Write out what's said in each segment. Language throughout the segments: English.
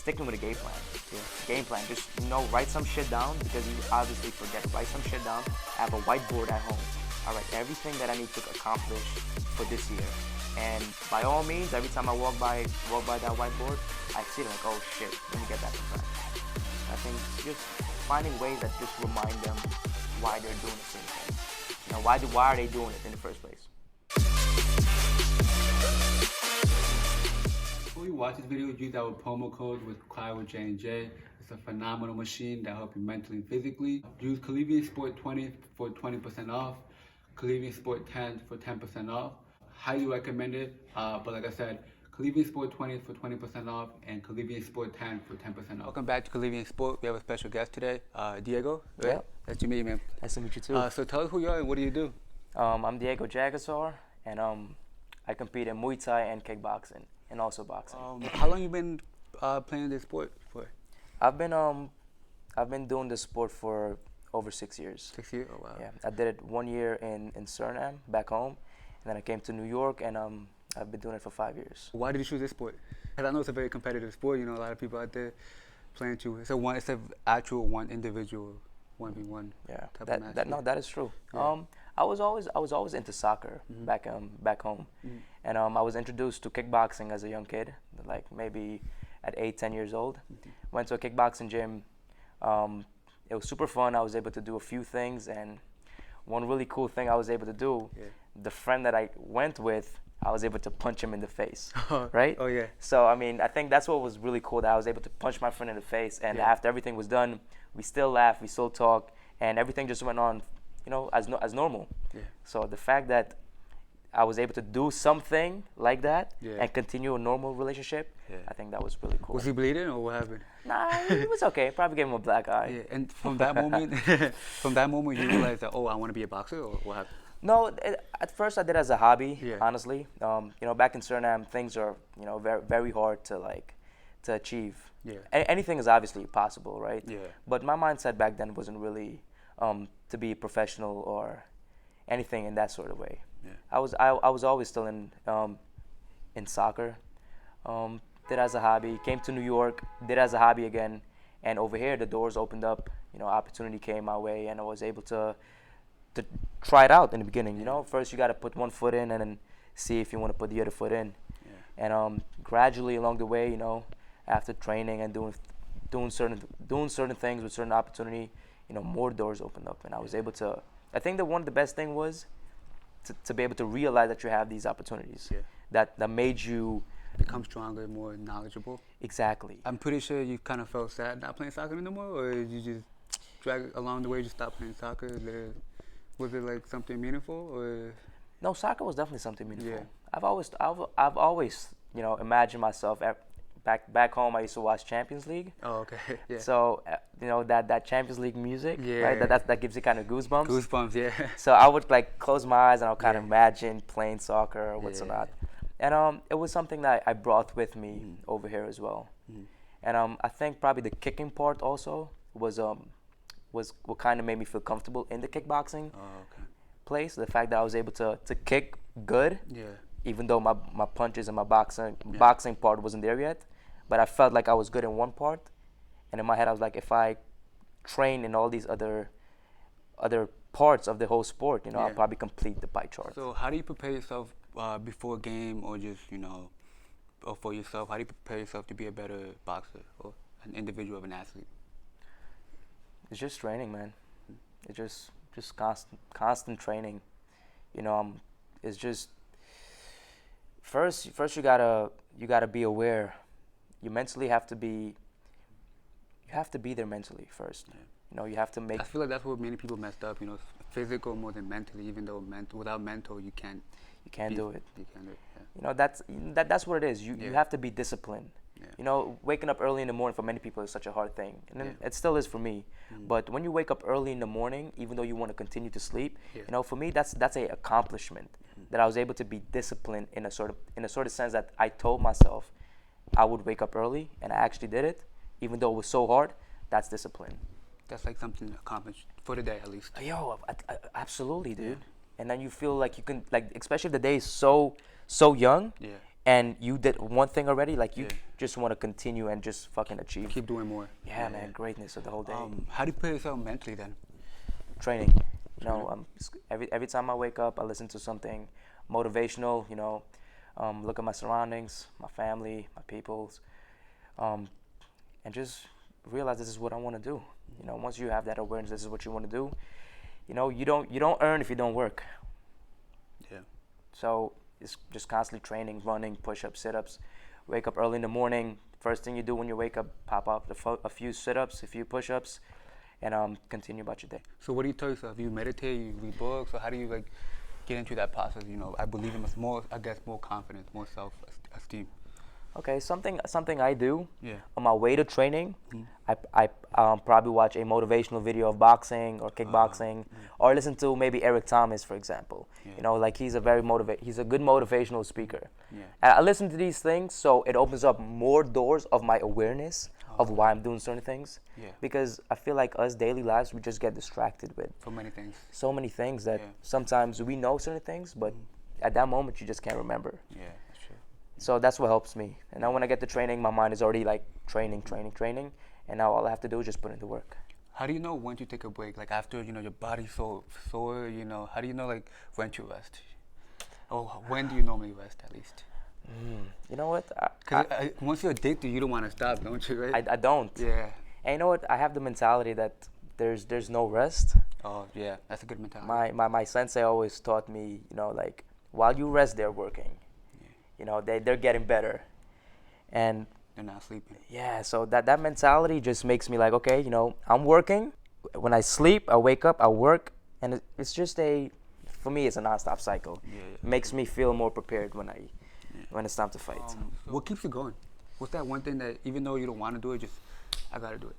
sticking with a game plan. Game plan. Just, write some shit down because you obviously forget. Write some shit down. I have a whiteboard at home. I write everything that I need to accomplish for this year. And by all means, every time I walk by that whiteboard, I see it like, oh shit, let me get back on track. I think just finding ways that just remind them why they're doing the same thing. Why are they doing it in the first place? Before you watch this video, use our promo code with CryoWithJNJ. It's a phenomenal machine that helps you mentally and physically. Use Calivion Sport 20 for 20% off, Calivion Sport 10 for 10% off. Highly recommend it, but like I said, Calivion Sport 20 for 20% off and Calivion Sport 10 for 10% off. Welcome back to Calivion Sport. We have a special guest today, Diego. Right? Yeah. Nice to meet you, man. Nice to meet you too. So tell us who you are and what do you do? I'm Diego Jagasar, and I compete in Muay Thai and kickboxing, and also boxing. How long you been playing this sport for? I've been doing this sport for over 6 years. 6 years? Oh wow. Yeah, I did it 1 year in Suriname, back home, and then I came to New York, and I've been doing it for 5 years. Why did you choose this sport? Because I know it's a very competitive sport. A lot of people out there playing to. It's an actual one individual 1v1. Yeah, type of match. that is true. Yeah. I was always into soccer back home, and I was introduced to kickboxing as a young kid, like maybe at 8-10 years old. Went to a kickboxing gym. It was super fun. I was able to do a few things, and one really cool thing I was able to do, the friend that I went with, I was able to punch him in the face, right? Oh yeah. So I think that's what was really cool, that I was able to punch my friend in the face, and after everything was done, we still laughed, we still talked, and everything just went on, as normal. Yeah. So the fact that I was able to do something like that and continue a normal relationship, I think that was really cool. Was he bleeding or what happened? Nah, it was okay. Probably gave him a black eye. Yeah. And from that moment, you realized that, oh, I want to be a boxer, or what happened? No, at first I did it as a hobby, Yeah. honestly. Back in Suriname, things are, very, very hard to achieve. Yeah. Anything is obviously possible, right? Yeah. But my mindset back then wasn't really to be a professional or anything in that sort of way. Yeah. I was always still in soccer. Did as a hobby. Came to New York. Did as a hobby again. And over here, the doors opened up. Opportunity came my way, and I was able to try it out in the beginning. First you got to put one foot in, and then see if you want to put the other foot in. Yeah. And gradually along the way, after training and doing certain things with certain opportunity, more doors opened up, and I was able to. I think that one of the best thing was to be able to realize that you have these opportunities that made you become stronger, more knowledgeable. Exactly. I'm pretty sure you kind of felt sad not playing soccer anymore, or did you just drag along the way, just stop playing soccer? Was it like something meaningful, or? No, soccer was definitely something meaningful. Yeah. I've always imagined myself back home. I used to watch Champions League. Oh, okay. Yeah. So that Champions League music, right? That gives you kind of goosebumps. Goosebumps, yeah. So I would close my eyes and I'll kind of imagine playing soccer or whatnot. And it was something that I brought with me over here as well. And I think probably the kicking part also was what kind of made me feel comfortable in the kickboxing place. The fact that I was able to kick good, even though my punches and my boxing part wasn't there yet, but I felt like I was good in one part, and in my head I was like, if I train in all these other parts of the whole sport, I'll probably complete the pie chart. So how do you prepare yourself before a game, or just or for yourself? How do you prepare yourself to be a better boxer or an individual of an athlete? It's just training, man. It's just constant training. It's just first you gotta be aware. You mentally have to be there mentally first. You have to make. I feel like that's where many people messed up. Physical more than mentally. Even though without mental you can't. You can't do it. You can't do it. Yeah. That's what it is. You have to be disciplined. Yeah. Waking up early in the morning for many people is such a hard thing, and it still is for me. But when you wake up early in the morning, even though you want to continue to sleep, for me that's a accomplishment that I was able to be disciplined in a sort of sense that I told myself I would wake up early, and I actually did it, even though it was so hard. That's discipline. That's like something accomplished for the day at least. Yo, absolutely, dude. And then you feel like you can, especially if the day is so young. Yeah. and you did one thing already, like you Yeah. just want to continue and just fucking achieve. Keep doing more. Yeah, man, greatness of the whole day. How do you prepare yourself mentally then? Training. You know, every time I wake up, I listen to something motivational. You know, look at my surroundings, my family, my peoples, and just realize this is what I want to do. You know, once you have that awareness, this is what you want to do. You know, you don't earn if you don't work. Yeah. So it's just constantly training, running, push-ups, sit-ups. Wake up early in the morning. First thing you do when you wake up, pop up a few sit-ups, a few push-ups, and continue about your day. So what do you tell yourself? You meditate, you read books, or how do you like get into that process? You know, I believe in more confidence, more self-esteem. Okay, something I do Yeah. on my way to training, I probably watch a motivational video of boxing or kickboxing, or listen to maybe Eric Thomas, for example. Yeah. You know, like he's a good motivational speaker. Yeah. And I listen to these things, so it opens up more doors of my awareness of why I'm doing certain things. Yeah. Because I feel like us daily lives, we just get distracted with For many things. so many things that Yeah. sometimes we know certain things, but at that moment you just can't remember. Yeah, that's true. So that's what helps me. And now when I get to training, my mind is already like training. And now all I have to do is just put in the work. How do you know when to take a break? Like after, you know, your body's so sore, you know, how do you know like when to rest? Or when do you normally rest at least? You know what? Because once you're addicted, you don't want to stop, don't you, right? I don't. Yeah. And you know what? I have the mentality that there's no rest. Oh, yeah, that's a good mentality. My sensei always taught me, you know, like while you rest, they're working. Yeah. You know, they're getting better. And They're not sleeping. yeah, so that mentality just makes me like, okay, you know, I'm working. When I sleep, I wake up, I work, and it's just for me, it's a nonstop cycle. Yeah, yeah. It makes me feel more prepared when it's time to fight. What keeps you going? What's that one thing that even though you don't want to do it, just I gotta do it?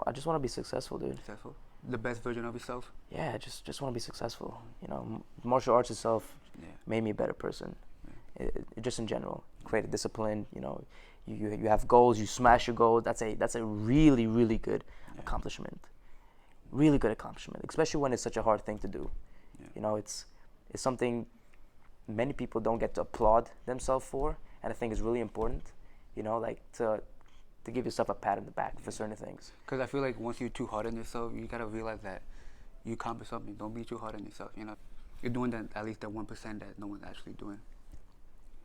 I just want to be successful, dude. Successful, the best version of yourself. Yeah, I just want to be successful. You know, martial arts itself made me a better person. Just in general, create a discipline. You know, you have goals. You smash your goals. That's a really, really good accomplishment. Really good accomplishment, especially when it's such a hard thing to do. Yeah. You know, it's something many people don't get to applaud themselves for, and I think is really important. You know, like to give yourself a pat on the back for certain things. Because I feel like once you're too hard on yourself, you gotta realize that you accomplish something. Don't be too hard on yourself. You know, you're doing that at least that 1% that no one's actually doing.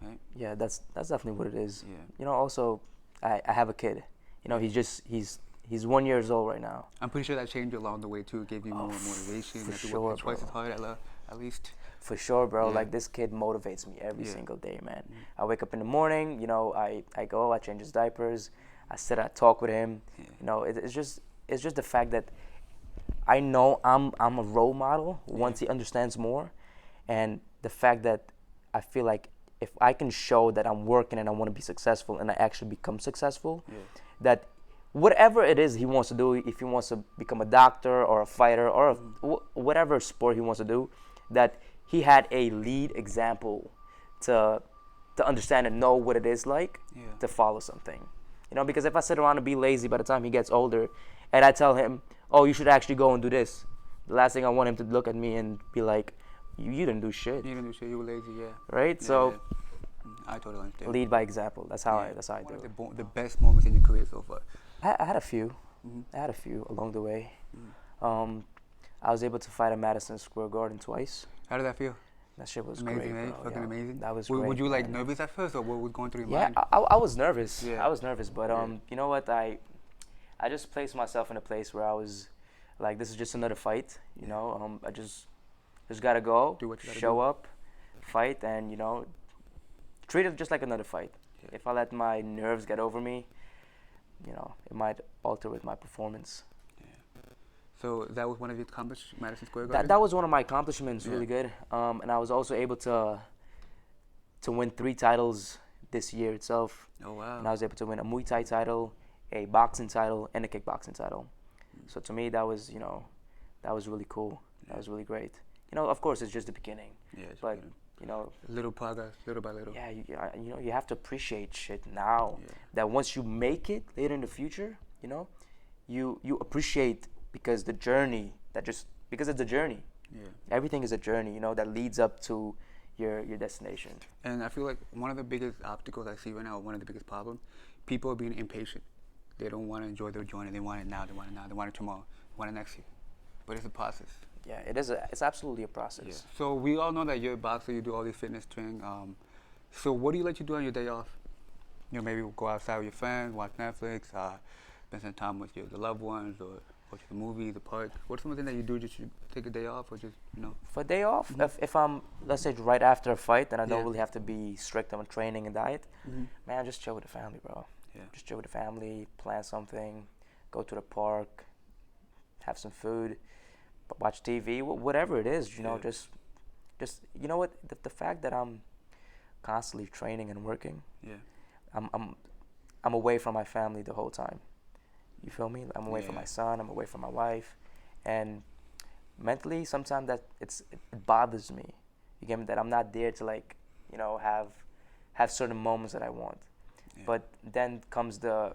Right? Yeah, that's definitely what it is. Yeah. You know, also I have a kid. You know, he's 1 year old right now. I'm pretty sure that changed you along the way too. Gave you more motivation. for That you sure, work twice bro. as hard at least. For sure, bro. Yeah. Like this kid motivates me every Yeah. single day, man. I wake up in the morning. You know, I go, I change his diapers. I sit, I talk with him. Yeah. You know, it's just the fact that I know I'm a role model once he understands more, and the fact that I feel like if I can show that I'm working and I want to be successful and I actually become successful, that whatever it is he wants to do, if he wants to become a doctor or a fighter or whatever sport he wants to do, that he had a lead example to understand and know what it is like to follow something. You know, because if I sit around and be lazy by the time he gets older and I tell him, oh, you should actually go and do this, the last thing I want him to look at me and be like, you didn't do shit. You didn't do shit. You were lazy. Yeah. Right? Yeah, So yeah. I totally understand. lead by example. That's how I do One it. of the best moments in your career so far. I had a few. I had a few along the way. I was able to fight at Madison Square Garden twice. How did that feel? That shit was Amazing, great, right? bro. Fucking Yeah, amazing. That was Were great. you like man. nervous at first, or what was going through your Yeah, mind? I was nervous. Yeah. I was nervous, but you know what? I just placed myself in a place where I was like, this is just another fight. You know, I just gotta go, Do what you gotta show do. up, fight, and you know, treat it just like another fight. Yeah. If I let my nerves get over me, you know, it might alter with my performance. So that was one of your accomplishments, Madison Square Garden? That was one of my accomplishments, Yeah. really good. And I was also able to win 3 titles this year itself. Oh, wow. And I was able to win a Muay Thai title, a boxing title, and a kickboxing title. So to me, that was, you know, that was really cool. That was really great. You know, of course, it's just the beginning. Yeah, it's But, beginning. you know, Little progress, little by little. yeah, you know, you have to appreciate shit now. Yeah. That once you make it later in the future, you know, you appreciate because the journey because it's a journey. Yeah. Everything is a journey, you know, that leads up to your destination. And I feel like one of the biggest obstacles I see right now, one of the biggest problems, people are being impatient. They don't want to enjoy their journey. They want it now. They want it now. They want it tomorrow. They want it next year. But it's a process. Yeah, it's absolutely a process. Yeah. So we all know that you're a boxer. You do all these fitness training. So what do you like to do on your day off? You know, maybe go outside with your friends, watch Netflix, spend some time with your loved ones, or go to the movies, the park. What's something that you do just to take a day off, or just, you know? For a day off, if I'm, let's say, right after a fight, then I don't Yeah. really have to be strict on training and diet. Mm-hmm. Man, just chill with the family, bro. Yeah. Just chill with the family, plan something, go to the park, have some food, watch TV, whatever it is, you know, Yeah. just you know what, the fact that I'm constantly training and working, Yeah. I'm away from my family the whole time. You feel me? I'm away from Yeah. my son, I'm away from my wife, and mentally sometimes that it bothers me. You get me? That I'm not there to, like, you know, have certain moments that I want. Yeah. But then comes the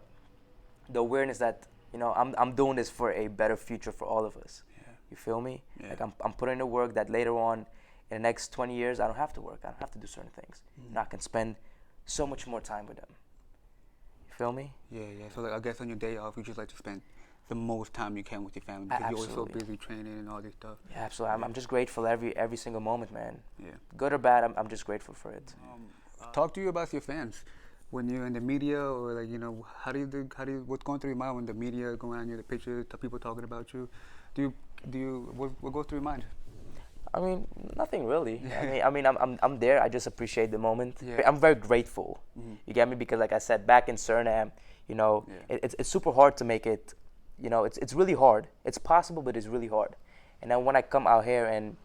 awareness that, you know, I'm doing this for a better future for all of us. Yeah. You feel me? Yeah. Like I'm putting in the work that later on in the next 20 years I don't have to work. I don't have to do certain things. And I can spend so much more time with them. You feel me? Yeah, yeah. So like, I guess on your day off, you just like to spend the most time you can with your family because you're always so Absolutely. busy training and all this stuff. Yeah, absolutely. I'm just grateful every single moment, man. Yeah. Good or bad, I'm just grateful for it. Talk to you about your fans when you're in the media, or like, you know, what's going through your mind when the media is going on you, the pictures, the people talking about you? What goes through your mind? I mean, nothing really. I mean, I'm there. I just appreciate the moment. Yeah. I'm very grateful. Mhm. You get me? Because like I said, back in Suriname, you know, Yeah. it's super hard to make it. You know, it's really hard. It's possible, but it's really hard. And then when I come out here and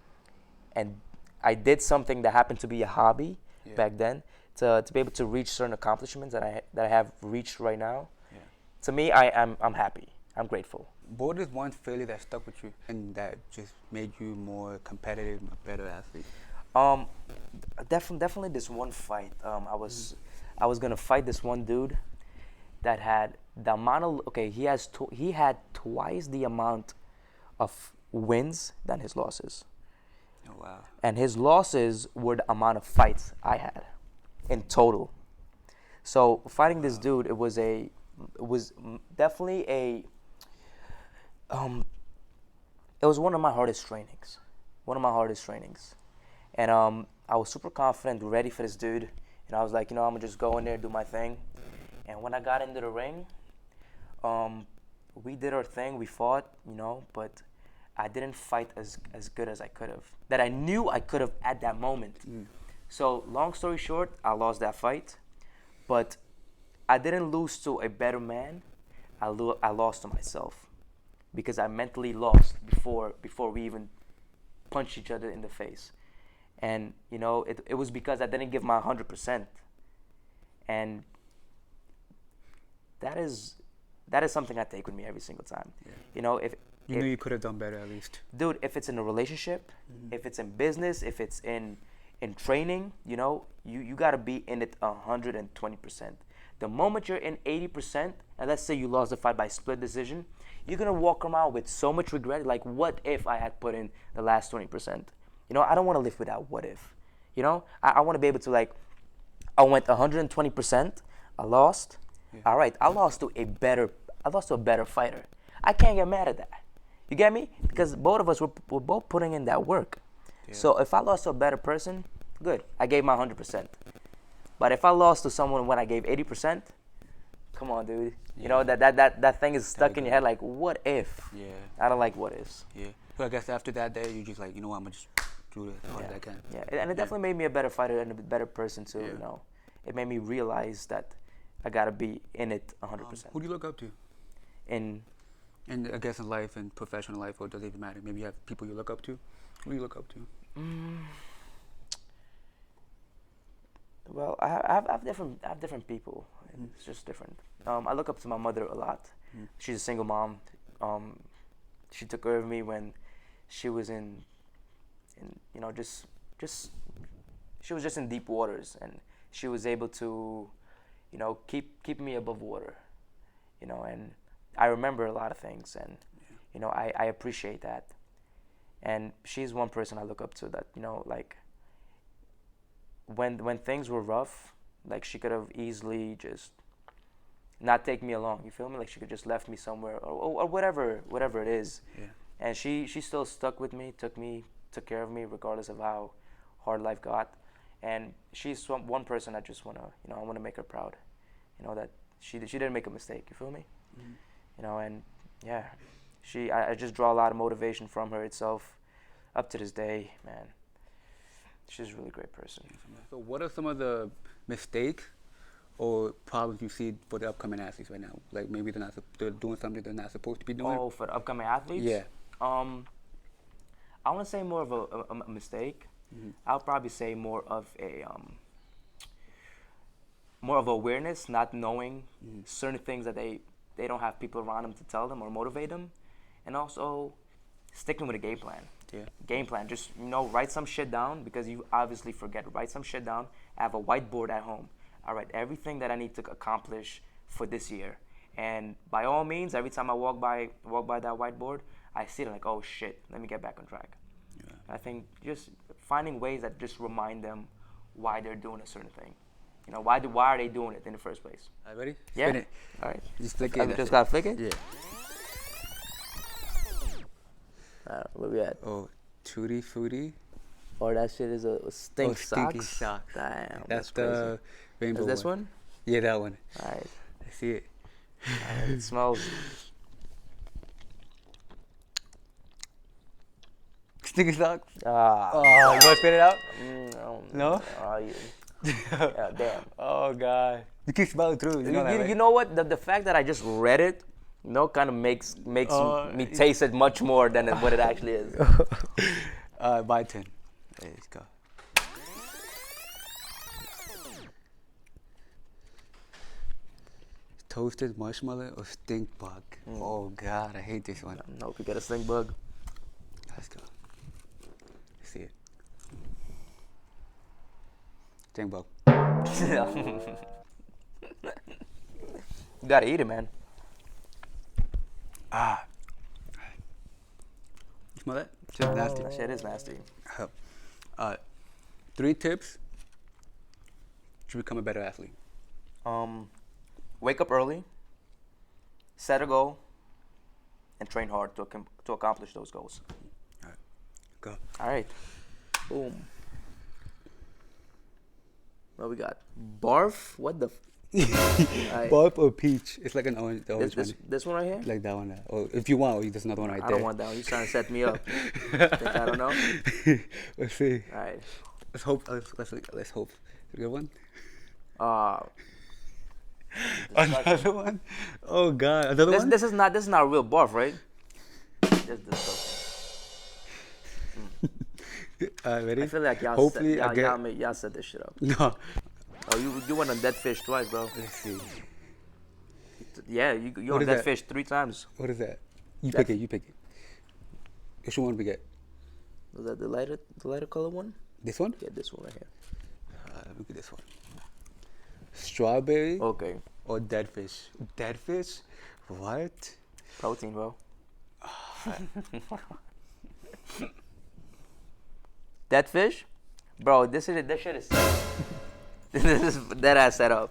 I did something that happened to be a hobby Yeah. back then, to be able to reach certain accomplishments that I have reached right now. Yeah. To me, I'm happy. I'm grateful. What is one failure that stuck with you and that just made you more competitive, a better athlete? Definitely this one fight. I was gonna fight this one dude that had the amount of he had twice the amount of wins than his losses, Oh, wow. and his losses were the amount of fights I had in total. So fighting this dude, it was definitely it was one of my hardest trainings. And I was super confident, ready for this dude. And I was like, you know, I'm gonna just go in there, do my thing. And when I got into the ring, we did our thing, we fought, you know, but I didn't fight as good as I could have. That I knew I could have at that moment. So long story short, I lost that fight, but I didn't lose to a better man. I lost to myself, because I mentally lost before we even punched each other in the face. And you know, it was because I didn't give my 100%. And that is something I take with me every single time. Yeah. You know, if You knew you could have done better at least. dude, if it's in a relationship, if it's in business, if it's in training, you know, you got to be in it 120%. The moment you're in 80%, and let's say you lost the fight by split decision, you're gonna walk around with so much regret. Like, what if I had put in the last 20%? You know, I don't want to live with that what if. You know, I want to be able to, like, I went 120%, I lost. Yeah. All right, I lost to a better fighter. I can't get mad at that. You get me? Because both of us were both putting in that work. Yeah. So if I lost to a better person, good. I gave my 100%. But if I lost to someone when I gave 80%, come on, dude. You know, that thing is stuck in your head, like, what if? Yeah. I don't like what ifs. Yeah. So I guess after that day, you just like, you know what, I'm gonna just do it as hard as I can. Yeah, and it definitely made me a better fighter and a better person too. Yeah. You know, it made me realize that I gotta be in it 100%. Who do you look up to? And And I guess in life and professional life, or it doesn't even matter. Maybe you have people you look up to. Who do you look up to? well, I have different people. It's just different. I look up to my mother a lot. She's a single mom. She took care of me when she was in you know, just she was just in deep waters, and she was able to, you know, keep me above water, you know. And I remember a lot of things, and you know, I appreciate that. And she's one person I look up to, that, you know, like, when things were rough, like she could have easily just not take me along. You feel me? Like she could just left me somewhere or whatever it is. Yeah. And she still stuck with me, took care of me regardless of how hard life got. And she's one person I just wanna, I wanna make her proud. That she didn't make a mistake. You feel me? Mm-hmm. And yeah, I just draw a lot of motivation from her itself. Up to this day, man, she's a really great person. So what are some of the mistakes or problems you see for the upcoming athletes right now? Like maybe they're doing something they're not supposed to be doing? Oh, for the upcoming athletes? Yeah. I want to say more of a mistake. Mm-hmm. I'll probably say more of more of awareness, not knowing certain things that they don't have people around them to tell them or motivate them, and also sticking with a game plan. Yeah. Game plan. Just write some shit down because you obviously forget. Write some shit down. I have a whiteboard at home. I write everything that I need to accomplish for this year. And by all means, every time I walk by that whiteboard, I see it like, oh shit, let me get back on track. Yeah. I think just finding ways that just remind them why they're doing a certain thing. Why are they doing it in the first place? All right, ready? Yeah. Spin it. All right. Just flick I it. just gotta flick it? Yeah. Where we at? Oh, Tutti Frutti. Or that shit is a stink Stinky socks. socks. Damn, That's crazy. the rainbow Is this one? Yeah, that one. All right. I see it. It smells. Stinky socks. Ah. Oh, you want to spit it out? No? Yeah, damn. Oh, God. You can smell it through. You know that, right? You know what? The fact that I just read it, kind of makes me taste it much more than what it actually is. My turn. Let's go. Toasted marshmallow or stink bug? Oh, God, I hate this one. Nope, you get a stink bug. Let's go. See it. Stink bug. You gotta eat it, man. Ah. You smell that? Shit's nasty. That shit is nasty. 3 tips to become a better athlete. Wake up early, set a goal, and train hard to accomplish those goals. All right, go. All right. Boom. What we got? Barf? What the? Right. Barf or peach? It's like an orange. The orange one. This one right here? Like that one. Or if you want, there's another one right I there. don't want that one. You're trying to set me up. Think I don't know? Let's see. All right. Let's hope. Let's hope. A good one. Another one. Oh God, another one. This is not real barf, right? This stuff. Ready? I feel like y'all set this shit up. No. Oh, you went on dead fish twice, bro. Let's see. Yeah, you What on is dead that? fish 3 times. What is that? You pick it. Which one we get? Was that the lighter color one? This one? Yeah, this one right here. Look at this one. Strawberry Okay. or dead fish? Dead fish? What? Protein, bro. Dead fish? Bro, this shit is set up. This is dead ass set up.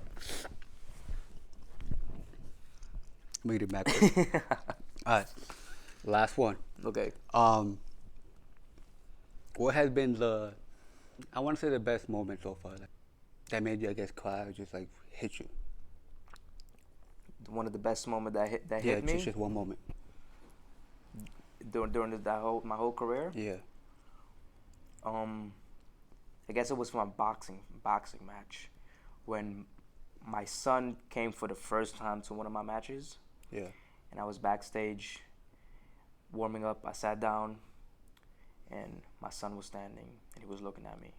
Made it backwards. Alright. Last one. Okay. What has been I want to say the best moment so far that made you, I guess, cry or just like hit you? One of the best moments that hit Yeah, me just one moment. during my whole career. Yeah. I guess it was for my boxing match when my son came for the first time to one of my matches. Yeah. And I was backstage warming up. I sat down and my son was standing and he was looking at me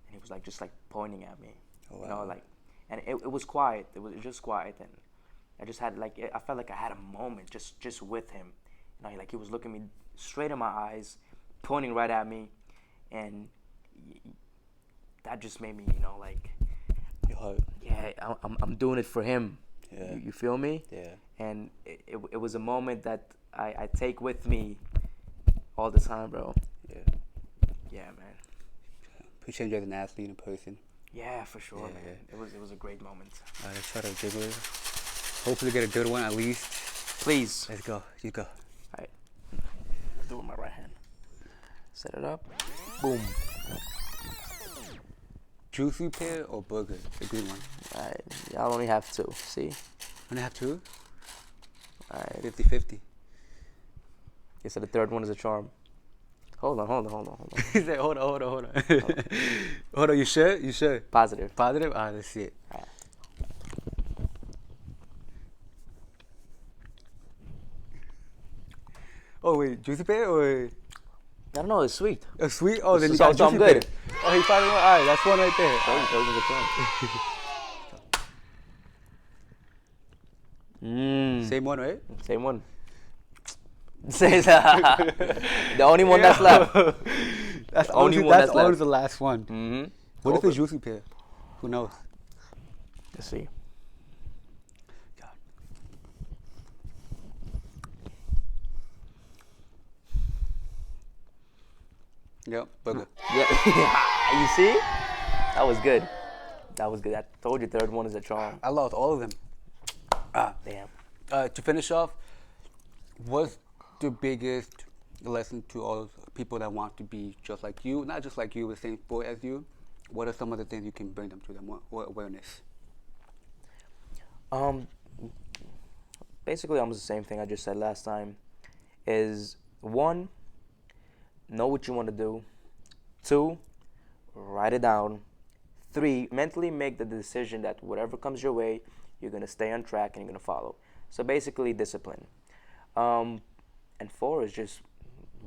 and he was like just like pointing at me. Oh, wow. And it was quiet. It was just quiet, and I just had I felt like I had a moment just with him. He was looking me straight in my eyes, pointing right at me, and that just made me, Your heart. yeah, I'm doing it for him. Yeah. You feel me? Yeah. And it was a moment that I take with me all the time, bro. Yeah. Yeah, man. Appreciate you as an athlete and a person. Yeah, for sure, Yeah, man. yeah. It was a great moment. Let's try to jiggle it. Hopefully get a good one at least. Please. Let's go. You go. All right. Do it with my right hand. Set it up. Boom. Juicy pear or burger? The green one. All right. Y'all only have two. See? Only have two? All right. 50-50. Okay, so the third one is a charm. Hold on. He said, hold on. Hold on, you sure? You sure? Positive. Positive? Alright, let's see it. All right. Oh wait, juicy pear or I don't know. It's sweet. a sweet? Oh, then you So got I'm juicy good. pear. Oh, he finally won. Alright, that's one right there. Those are the charms. Same one, right? Same one. The only one that's left. That's The only always, one that's that's always left. the last one. Mm-hmm. What if it's juicy pear? Who knows? Let's see. God. Yep, burger. Yeah. You see? That was good. I told you third one is a charm. I lost all of them. Damn. To finish off, what's the biggest lesson to all those people that want to be just like you, not just like you, the same sport as you? What are some of the things you can bring them to them? What awareness? Basically almost the same thing I just said last time. Is 1, know what you want to do. 2, write it down. 3, mentally make the decision that whatever comes your way, you're going to stay on track and you're going to follow. So basically discipline. And 4 is just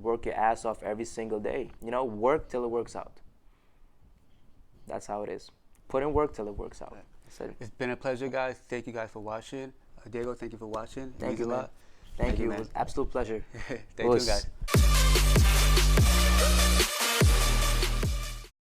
work your ass off every single day. You know, work till it works out. That's how it is. Put in work till it works out. So, It's been a pleasure, guys. Thank you guys for watching. Diego, thank you for watching. It thank means you, a man. lot. Thank you. man. It was an absolute pleasure. Thank you, guys.